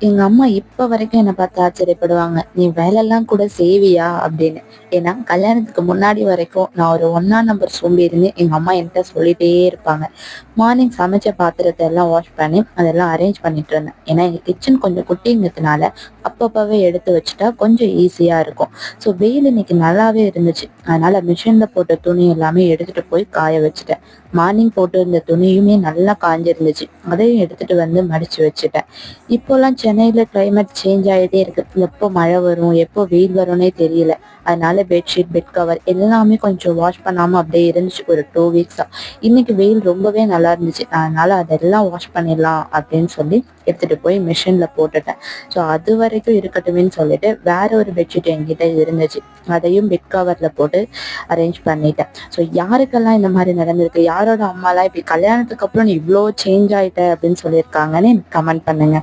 எங்க அம்மா இப்ப வரைக்கும் என்ன பார்த்து ஆச்சரியப்படுவாங்க. "நீ வேலைலாம் கூட செய்வியா?" அப்படின்னு. ஏன்னா கல்யாணத்துக்கு முன்னாடி வரைக்கும் நான் ஒரு 1ஆம் நம்பர் சோம்பேறின்னு எங்க அம்மா என்கிட்ட சொல்லிட்டே இருப்பாங்க. மார்னிங் சமைச்ச பாத்திரத்தை எல்லாம் வாஷ் பண்ணி அதெல்லாம் அரேஞ்ச் பண்ணிட்டு இருந்தேன். ஏன்னா எங்க கிச்சன் கொஞ்சம் குட்டிங்கிறதுனால அப்பப்பவே எடுத்து வச்சுட்டா கொஞ்சம் ஈஸியா இருக்கும். ஸோ வெயில் இன்னைக்கு நல்லாவே இருந்துச்சு. அதனால மிஷின்ல போட்ட துணி எல்லாமே எடுத்துட்டு போய் காய வச்சுட்டேன். மார்னிங் போட்டு இருந்த துணியுமே நல்லா காஞ்சிருந்துச்சு. அதையும் எடுத்துட்டு வந்து மடிச்சு வச்சுட்டேன். இப்போலாம் சென்னையில கிளைமேட் சேஞ்ச் ஆகிட்டே இருக்கு. எப்போ மழை வரும், எப்போ வெயில் வரும்னே தெரியல. அதனால பெட்ஷீட், பெட் கவர் எல்லாமே கொஞ்சம் வாஷ் பண்ணாம அப்படியே இருந்துச்சு ஒரு 2 வீக்ஸா. இன்னைக்கு வெயில் ரொம்பவே நல்லா இருந்துச்சு. அதனால அதெல்லாம் வாஷ் பண்ணிடலாம் அப்படின்னு சொல்லி எடுத்துட்டு போய் மிஷின்ல போட்டுட்டேன். ஸோ அது வரைக்கும் இருக்கட்டுமேன்னு சொல்லிட்டு வேற ஒரு பெட்ஷீட் என்கிட்ட இருந்துச்சு. அதையும் பெட் கவர்ல போட்டு அரேஞ்ச் பண்ணிட்டேன். ஸோ யாருக்கெல்லாம் இந்த மாதிரி நடந்திருக்கு, யாரோட அம்மாலாம் இப்படி கல்யாணத்துக்கு அப்புறம் நீ இவ்வளோ சேஞ்ச் ஆயிட்ட அப்படின்னு சொல்லியிருக்காங்கன்னு எனக்கு கமெண்ட் பண்ணுங்க.